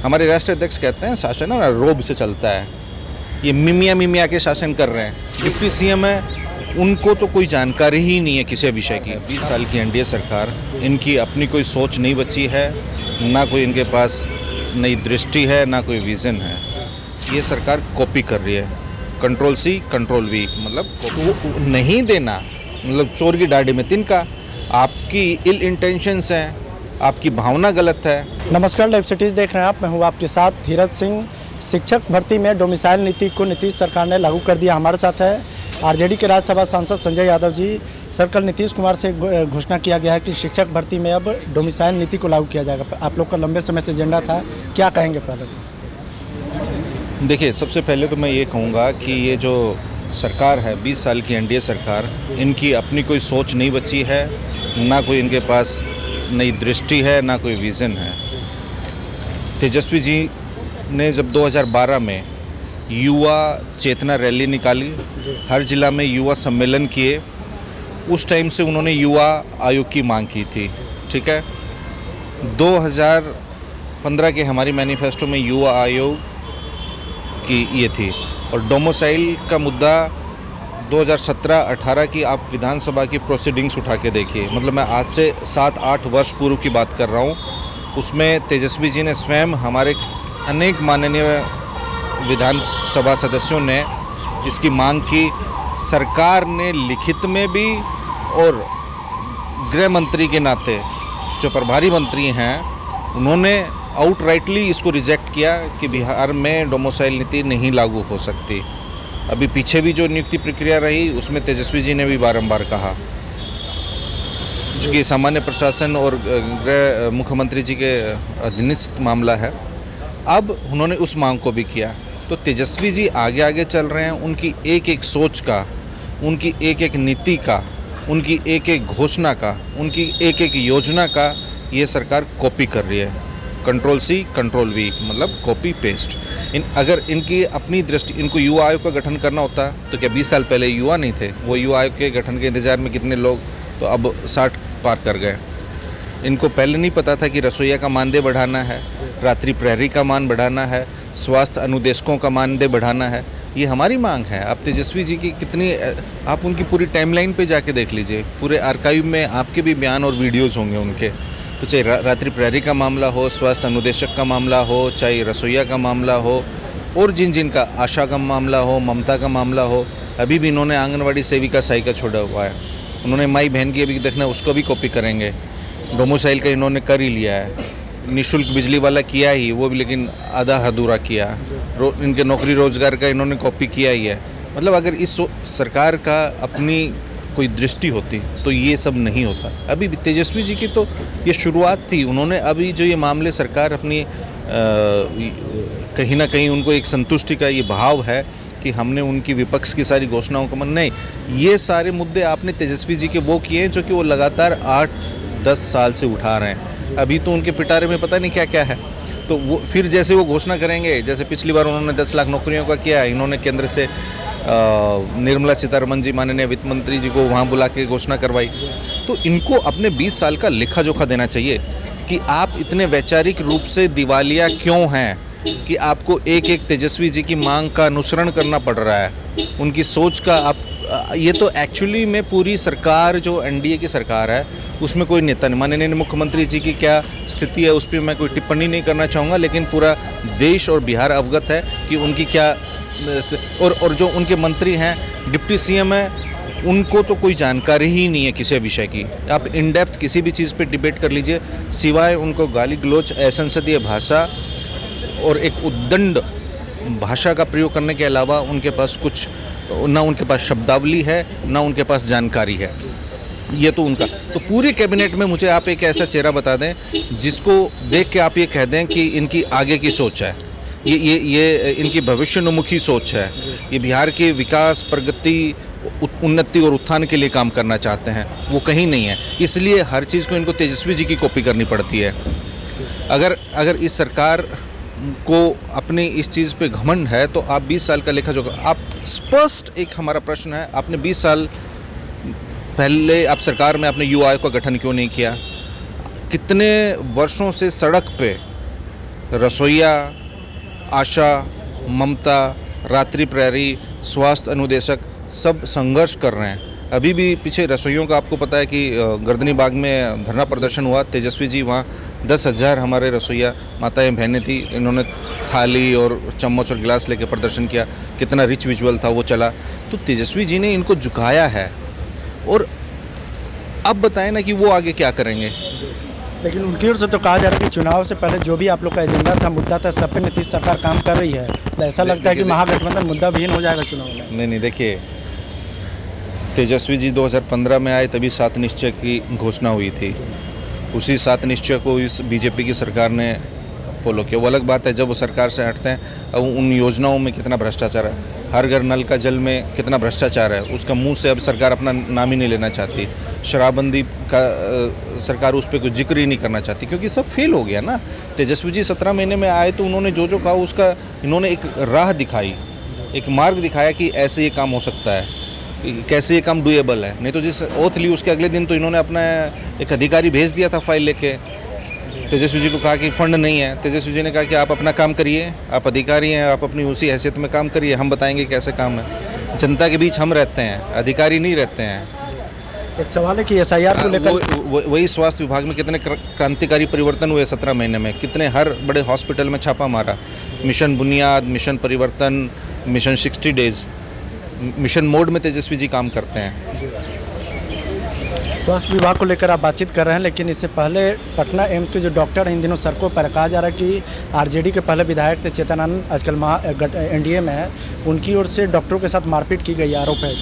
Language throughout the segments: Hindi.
हमारे राष्ट्रीय अध्यक्ष कहते हैं शासन है ना रोब से चलता है। ये मिमिया के शासन कर रहे हैं। डिप्टी सीएम है, उनको तो कोई जानकारी ही नहीं है किसी विषय की। 20 साल की एनडीए सरकार, इनकी अपनी कोई सोच नहीं बची है, ना कोई इनके पास नई दृष्टि है, ना कोई विज़न है। ये सरकार कॉपी कर रही है, कंट्रोल सी कंट्रोल वी, मतलब वो नहीं देना, मतलब चोर की दाढ़ी में तिनका। आपकी इल इंटेंशंस हैं, आपकी भावना गलत है। नमस्कार, लाइव सिटीज़ देख रहे हैं आप। मैं हूँ आपके साथ धीरज सिंह। शिक्षक भर्ती में डोमिसाइल नीति को नीतीश सरकार ने लागू कर दिया। हमारे साथ है आरजेडी के राज्यसभा सांसद संजय यादव जी। सर, कल नीतीश कुमार से घोषणा किया गया है कि शिक्षक भर्ती में अब डोमिसाइल नीति को लागू किया जाएगा। आप लोग का लंबे समय से एजेंडा था, क्या कहेंगे पहले? देखिए, सबसे पहले तो मैं ये कहूँगा कि ये जो सरकार है, 20 साल की एनडीए सरकार, इनकी अपनी कोई सोच नहीं बची है, ना कोई इनके पास नई दृष्टि है, ना कोई विज़न है। तेजस्वी जी ने जब 2012 में युवा चेतना रैली निकाली, हर जिला में युवा सम्मेलन किए, उस टाइम से उन्होंने युवा आयोग की मांग की थी। ठीक है, 2015 के हमारी मैनिफेस्टो में युवा आयोग की ये थी। और डोमिसाइल का मुद्दा 2017-18 की आप विधानसभा की प्रोसीडिंग्स उठा के देखिए, मतलब मैं आज से 7-8 वर्ष पूर्व की बात कर रहा हूँ। उसमें तेजस्वी जी ने स्वयं, हमारे अनेक माननीय विधानसभा सदस्यों ने इसकी मांग की। सरकार ने लिखित में भी, और गृह मंत्री के नाते जो प्रभारी मंत्री हैं, उन्होंने आउटराइटली इसको रिजेक्ट किया कि बिहार में डोमिसाइल नीति नहीं लागू हो सकती। अभी पीछे भी जो नियुक्ति प्रक्रिया रही, उसमें तेजस्वी जी ने भी बारंबार कहा कि सामान्य प्रशासन और गृह मुख्यमंत्री जी के अधीनस्थ मामला है। अब उन्होंने उस मांग को भी किया। तो तेजस्वी जी आगे आगे चल रहे हैं। उनकी एक एक सोच का, उनकी एक एक नीति का, उनकी एक एक घोषणा का, उनकी एक एक योजना का ये सरकार कॉपी कर रही है। कंट्रोल सी कंट्रोल वी, मतलब कॉपी पेस्ट। अगर इनकी अपनी दृष्टि, इनको युवा आयोग का गठन करना होता तो क्या 20 साल पहले युवा नहीं थे? वो युवा आयोग के गठन के इंतजार में कितने लोग तो अब 60 पार कर गए। इनको पहले नहीं पता था कि रसोइया का मानदेय बढ़ाना है, रात्रि प्रहरी का मान बढ़ाना है, स्वास्थ्य अनुदेशकों का मानदेय बढ़ाना है। ये हमारी मांग है। आप तेजस्वी जी की कितनी, आप उनकी पूरी टाइमलाइन पे जाके देख लीजिए, पूरे आर्काइव में आपके भी बयान और वीडियोज़ होंगे उनके। तो चाहे रात्रि प्रहरी का मामला हो, स्वास्थ्य अनुदेशक का मामला हो, चाहे रसोइया का मामला हो, और जिन का, आशा का मामला हो, ममता का मामला हो, अभी भी इन्होंने आंगनवाड़ी सेविका सहायिका छोड़ा हुआ है। उन्होंने माई बहन की अभी देखना, उसको भी कॉपी करेंगे। डोमिसाइल का इन्होंने कर ही लिया है। निःशुल्क बिजली वाला किया ही, वो भी लेकिन आधा अधूरा किया। इनके नौकरी रोजगार का इन्होंने कॉपी किया ही है। मतलब अगर इस सरकार का अपनी कोई दृष्टि होती तो ये सब नहीं होता। अभी तेजस्वी जी की तो ये शुरुआत थी। उन्होंने अभी जो ये मामले, सरकार अपनी कहीं ना कहीं उनको एक संतुष्टि का ये भाव है कि हमने उनकी विपक्ष की सारी घोषणाओं को नहीं, ये सारे मुद्दे आपने तेजस्वी जी के वो किए हैं जो कि वो लगातार 8-10 साल से उठा रहे हैं। अभी तो उनके पिटारे में पता नहीं क्या क्या है। तो वो फिर जैसे वो घोषणा करेंगे, जैसे पिछली बार उन्होंने 10 लाख नौकरियों का किया, इन्होंने केंद्र से निर्मला सीतारमण जी, माननीय वित्त मंत्री जी को वहाँ बुला के घोषणा करवाई। तो इनको अपने 20 साल का लेखा जोखा देना चाहिए कि आप इतने वैचारिक रूप से दिवालिया क्यों हैं कि आपको एक एक तेजस्वी जी की मांग का अनुसरण करना पड़ रहा है, उनकी सोच का। आप ये तो एक्चुअली में पूरी सरकार जो एनडीए की सरकार है, उसमें कोई नेता नहीं। माननीय मुख्यमंत्री जी की क्या स्थिति है उस पर मैं कोई टिप्पणी नहीं करना चाहूँगा, लेकिन पूरा देश और बिहार अवगत है कि उनकी क्या, और जो उनके मंत्री हैं, डिप्टी सीएम है, उनको तो कोई जानकारी ही नहीं है किसी विषय की। आप इन डेप्थ किसी भी चीज़ पे डिबेट कर लीजिए, सिवाय उनको गाली गलौज, असंसदीय भाषा और एक उद्दंड भाषा का प्रयोग करने के अलावा उनके पास कुछ, ना उनके पास शब्दावली है, ना उनके पास जानकारी है। ये तो उनका, तो पूरे कैबिनेट में मुझे आप एक ऐसा चेहरा बता दें जिसको देख के आप ये कह दें कि इनकी आगे की सोच है, ये इनकी भविष्योन्मुखी सोच है, ये बिहार के विकास, प्रगति, उन्नति और उत्थान के लिए काम करना चाहते हैं। वो कहीं नहीं है। इसलिए हर चीज़ को इनको तेजस्वी जी की कॉपी करनी पड़ती है। अगर इस सरकार को अपनी इस चीज़ पे घमंड है तो आप 20 साल का लेखा जोखा, आप स्पष्ट, एक हमारा प्रश्न है, आपने 20 साल पहले आप सरकार में आपने युवा आयोग का गठन क्यों नहीं किया? कितने वर्षों से सड़क पे रसोईया, आशा, ममता, रात्रि प्रहरी, स्वास्थ्य अनुदेशक सब संघर्ष कर रहे हैं। अभी भी पीछे रसोइयों का आपको पता है कि गर्दनी बाग में धरना प्रदर्शन हुआ। तेजस्वी जी वहाँ 10,000 हमारे रसोइया माताएं बहनें थी, इन्होंने थाली और चम्मच और गिलास लेके प्रदर्शन किया। कितना रिच विजुअल था वो चला। तो तेजस्वी जी ने इनको झुकाया है और अब बताएं ना कि वो आगे क्या करेंगे। लेकिन उनकी ओर से तो कहा जा रहा है कि चुनाव से पहले जो भी आप लोग का एजेंडा था, मुद्दा था, सब पे नीतीश सरकार काम कर रही है। तो ऐसा लगता है कि महागठबंधन मुद्दा विहीन हो जाएगा चुनाव में। नहीं, देखिए, तेजस्वी जी 2015 में आए तभी 7 निश्चय की घोषणा हुई थी। उसी 7 निश्चय को इस बीजेपी की सरकार ने फॉलो किया। वो अलग बात है जब वो सरकार से हटते हैं, अब उन योजनाओं में कितना भ्रष्टाचार है, हर घर नल का जल में कितना भ्रष्टाचार है, उसका मुंह से अब सरकार अपना नाम ही नहीं लेना चाहती। शराबबंदी का सरकार उस पर कोई जिक्र ही नहीं करना चाहती, क्योंकि सब फेल हो गया ना। तेजस्वी जी 17 महीने में आए तो उन्होंने जो कहा उसका इन्होंने एक राह दिखाई, एक मार्ग दिखाया कि ऐसे ये काम हो सकता है, कैसे ये काम डूएबल है। नहीं तो जिस ओथ ली उसके अगले दिन तो इन्होंने अपना एक अधिकारी भेज दिया था फाइल लेके। तेजस्वी जी को कहा कि फंड नहीं है। तेजस्वी जी ने कहा कि आप अपना काम करिए, आप अधिकारी हैं, आप अपनी उसी हैसियत में काम करिए, हम बताएंगे कैसे काम है। जनता के बीच हम रहते हैं, अधिकारी नहीं रहते हैं। एक सवाल है कि SIR को लेकर वही स्वास्थ्य विभाग में कितने क्रांतिकारी परिवर्तन हुए 17 महीने में, कितने हर बड़े हॉस्पिटल में छापा मारा। मिशन बुनियाद, मिशन परिवर्तन, मिशन 60 डेज, मिशन मोड में तेजस्वी जी काम करते हैं। स्वास्थ्य विभाग को लेकर आप बातचीत कर रहे हैं, लेकिन इससे पहले पटना एम्स के जो डॉक्टर हैं इन दिनों सड़कों पर, कहा जा रहा है कि RJD के पहले विधायक थे चेतनानंद, आजकल NDA में है, उनकी ओर से डॉक्टरों के साथ मारपीट की गई, आरोप है।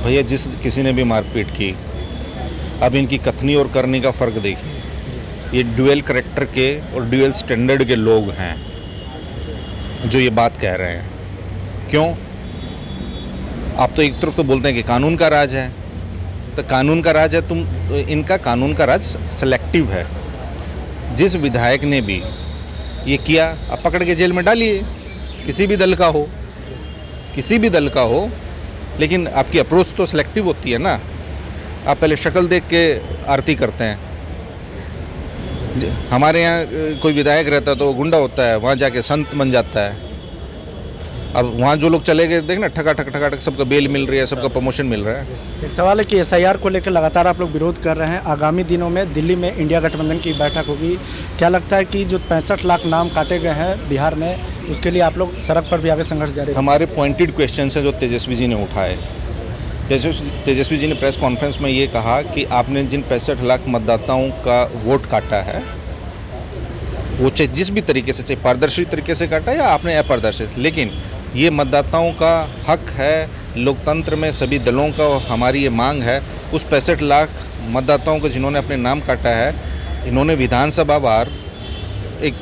भैया, जिस किसी ने भी मारपीट की, अब इनकी कथनी और करनी का फ़र्क देखिए। ये ड्यूअल करैक्टर के और ड्यूअल स्टैंडर्ड के लोग हैं जो ये बात कह रहे हैं। क्यों? आप तो एक तरफ तो बोलते हैं कि कानून का राज है, तो कानून का राज है, इनका कानून का राज सेलेक्टिव है। जिस विधायक ने भी ये किया, आप पकड़ के जेल में डालिए, किसी भी दल का हो, किसी भी दल का हो, लेकिन आपकी अप्रोच तो सेलेक्टिव होती है ना। आप पहले शक्ल देख के आरती करते हैं। हमारे यहाँ कोई विधायक रहता तो वो गुंडा होता है, वहाँ जाके संत बन जाता है। अब वहाँ जो लोग चले गए, देखना ठका सबका बेल मिल रही है, सबका प्रमोशन मिल रहा है। एक सवाल है कि SIR को लेकर लगातार आप लोग विरोध कर रहे हैं। आगामी दिनों में दिल्ली में इंडिया गठबंधन की बैठक होगी। क्या लगता है कि जो 65 लाख नाम काटे गए हैं बिहार में, उसके लिए आप लोग सड़क पर भी आगे संघर्ष जारी? हमारे पॉइंटेड क्वेश्चन हैं जो तेजस्वी जी ने उठाए। तेजस्वी जी ने प्रेस कॉन्फ्रेंस में ये कहा कि आपने जिन 65 लाख मतदाताओं का वोट काटा है, वो चाहे जिस भी तरीके से, चाहे पारदर्शी तरीके से काटा या आपने अपारदर्शी, लेकिन ये मतदाताओं का हक है, लोकतंत्र में सभी दलों का हमारी ये मांग है। उस 65 लाख मतदाताओं को जिन्होंने अपने नाम काटा है, इन्होंने विधानसभा वार एक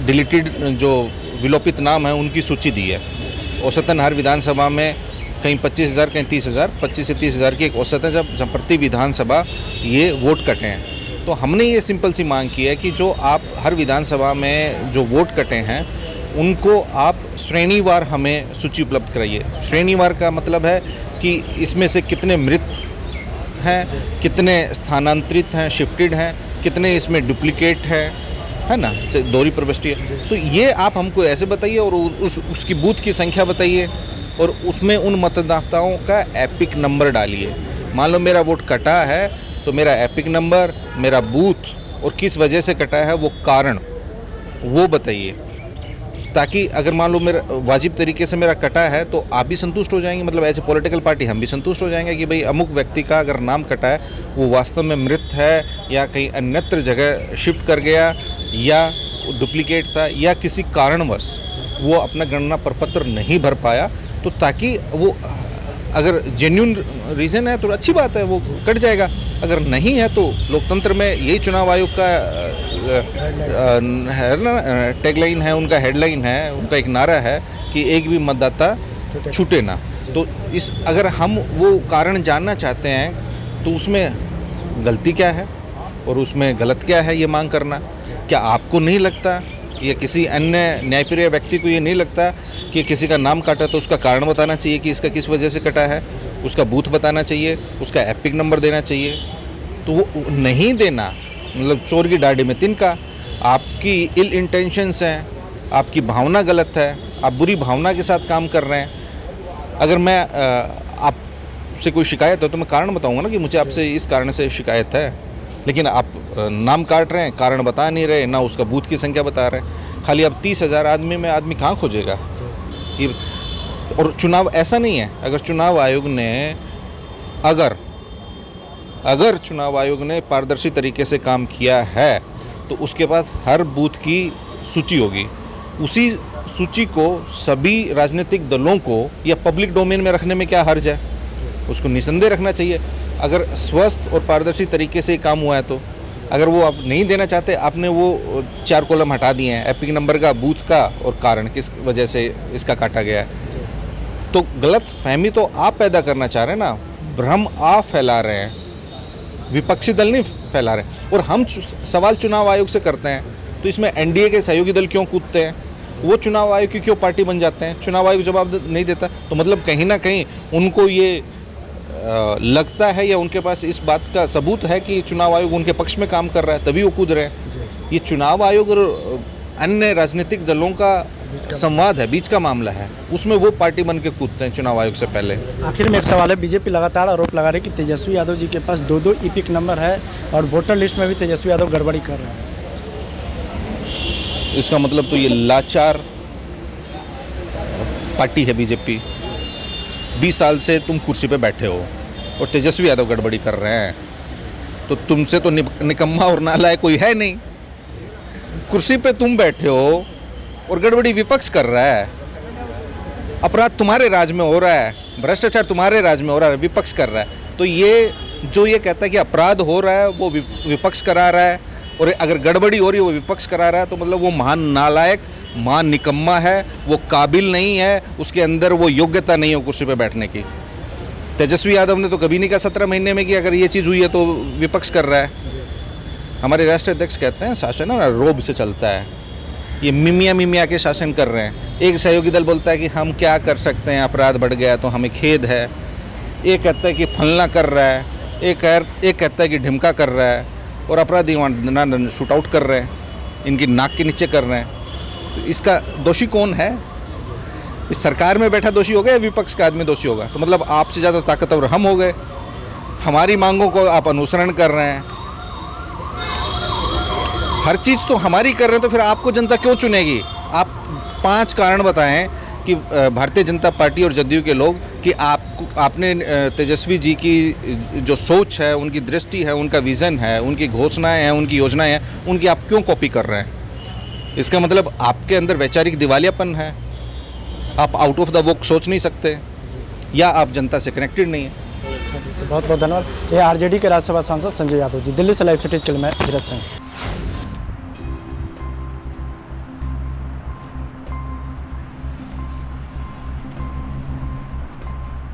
डिलीटेड जो विलोपित नाम है उनकी सूची दी है। औसतन हर विधानसभा में कहीं 25,000 कहीं 30,000, 25 से 30,000 की एक औसत है जब प्रति विधानसभा ये वोट कटे हैं। तो हमने ये सिंपल सी मांग की है कि जो आप हर विधानसभा में जो वोट कटे हैं उनको आप श्रेणीवार हमें सूची उपलब्ध कराइए। श्रेणीवार का मतलब है कि इसमें से कितने मृत हैं, कितने स्थानांतरित हैं, शिफ्टेड हैं, कितने इसमें डुप्लीकेट है ना, दोहरी प्रविष्टि है। तो ये आप हमको ऐसे बताइए और उसकी बूथ की संख्या बताइए और उसमें उन मतदाताओं का एपिक नंबर डालिए। मान लो मेरा वोट कटा है तो मेरा एपिक नंबर, मेरा बूथ और किस वजह से कटा है वो कारण वो बताइए, ताकि अगर मान लो मेरा वाजिब तरीके से मेरा कटा है तो आप भी संतुष्ट हो जाएंगे। मतलब एज ए पॉलिटिकल पार्टी हम भी संतुष्ट हो जाएंगे कि भाई अमुक व्यक्ति का अगर नाम कटा है वो वास्तव में मृत है या कहीं अन्यत्र जगह शिफ्ट कर गया या डुप्लीकेट था या किसी कारणवश वो अपना गणना प्रपत्र नहीं भर पाया, तो ताकि वो अगर जेन्युइन रीज़न है तो अच्छी बात है, वो कट जाएगा। अगर नहीं है तो लोकतंत्र में यही चुनाव आयोग का है ना, टैगलाइन है, उनका हेडलाइन है, उनका एक नारा है कि एक भी मतदाता छूटे ना। तो इस अगर हम वो कारण जानना चाहते हैं तो उसमें गलती क्या है और उसमें गलत क्या है ये मांग करना। क्या आपको नहीं लगता या किसी अन्य न्यायप्रिय व्यक्ति को ये नहीं लगता कि किसी का नाम काटा तो उसका कारण बताना चाहिए कि इसका किस वजह से कटा है, उसका बूथ बताना चाहिए, उसका एपिक नंबर देना चाहिए। तो वो नहीं देना मतलब चोर की डाढ़ी में तिनका। आपकी इल इंटेंशंस हैं, आपकी भावना गलत है, आप बुरी भावना के साथ काम कर रहे हैं। अगर मैं आपसे कोई शिकायत हो तो मैं कारण बताऊंगा ना कि मुझे आपसे इस कारण से शिकायत है, लेकिन आप नाम काट रहे हैं, कारण बता नहीं रहे, ना उसका बूथ की संख्या बता रहे हैं। खाली अब 30,000 आदमी में आदमी कहाँ खोजेगा ये? और चुनाव ऐसा नहीं है, अगर चुनाव आयोग ने अगर चुनाव आयोग ने पारदर्शी तरीके से काम किया है तो उसके पास हर बूथ की सूची होगी। उसी सूची को सभी राजनीतिक दलों को या पब्लिक डोमेन में रखने में क्या हर्ज है? उसको निसंदेह रखना चाहिए अगर स्वस्थ और पारदर्शी तरीके से काम हुआ है तो। अगर वो आप नहीं देना चाहते, आपने वो 4 कॉलम हटा दिए हैं, एपिक नंबर का, बूथ का और कारण किस वजह से इसका काटा गया है, तो गलत फहमी तो आप पैदा करना चाह रहे हैं ना, भ्रम आप फैला रहे हैं, विपक्षी दल नहीं फैला रहे। और हम सवाल चुनाव आयोग से करते हैं तो इसमें एनडीए के सहयोगी दल क्यों कूदते हैं? वो चुनाव आयोग की क्यों पार्टी बन जाते हैं? चुनाव आयोग जवाब नहीं देता तो मतलब कहीं ना कहीं उनको ये लगता है या उनके पास इस बात का सबूत है कि चुनाव आयोग उनके पक्ष में काम कर रहा है, तभी वो कूद रहे हैं। ये चुनाव आयोग और अन्य राजनीतिक दलों का संवाद है, बीच का मामला है, उसमें वो पार्टी बन के कूदते हैं चुनाव आयोग से पहले। आखिर में एक सवाल है, बीजेपी लगातार आरोप लगा रही है कि तेजस्वी यादव जी के पास 2 ईपिक नंबर है और वोटर लिस्ट में भी तेजस्वी यादव गड़बड़ी कर रहे हैं। इसका मतलब तो ये लाचार पार्टी है बीजेपी। 20 साल से तुम कुर्सी पे बैठे हो और तेजस्वी यादव गड़बड़ी कर रहे हैं, तो तुमसे तो निकम्मा और नालायक कोई है नहीं। कुर्सी पे तुम बैठे हो और गड़बड़ी विपक्ष कर रहा है। अपराध तुम्हारे राज में हो रहा है, भ्रष्टाचार तुम्हारे राज में हो रहा है, विपक्ष कर रहा है। तो ये जो ये कहता है कि अपराध हो रहा है वो विपक्ष करा रहा है, और अगर गड़बड़ी हो रही है वो विपक्ष करा रहा है, तो मतलब वो महान नालायक, महान निकम्मा है, वो काबिल नहीं है, उसके अंदर वो योग्यता नहीं है कुर्सी पे बैठने की। तेजस्वी यादव ने तो कभी नहीं कहा 17 महीने में कि अगर ये चीज़ हुई है तो विपक्ष कर रहा है। हमारे राष्ट्रीय अध्यक्ष कहते हैं शासन है ना रोब से चलता है, ये मिमिया के शासन कर रहे हैं। एक सहयोगी दल बोलता है कि हम क्या कर सकते हैं, अपराध बढ़ गया तो हमें खेद है। एक कहता है कि फलना कर रहा है, एक कहता है कि ढिमका कर रहा है, और अपराधी वहाँ शूट आउट कर रहे हैं, इनकी नाक के नीचे कर रहे हैं। तो इसका दोषी कौन है? इस सरकार में बैठा दोषी होगा या विपक्ष का आदमी दोषी होगा? तो मतलब आपसे ज़्यादा ताकतवर हम हो गए, हमारी मांगों को आप अनुसरण कर रहे हैं, हर चीज़ तो हमारी कर रहे हैं, तो फिर आपको जनता क्यों चुनेगी? आप 5 कारण बताएं कि भारतीय जनता पार्टी और जदयू के लोग कि आपने तेजस्वी जी की जो सोच है, उनकी दृष्टि है, उनका विज़न है, उनकी घोषणाएं हैं, उनकी योजनाएं हैं, उनकी आप क्यों कॉपी कर रहे हैं? इसका मतलब आपके अंदर वैचारिक दिवालियापन है, आप आउट ऑफ द बॉक्स सोच नहीं सकते, या आप जनता से कनेक्टेड नहीं है। बहुत बहुत धन्यवाद। ये आरजेडी के राज्यसभा सांसद संजय यादव जी। दिल्ली से लाइव सिटीज के लिए मैं धीरज सिंह।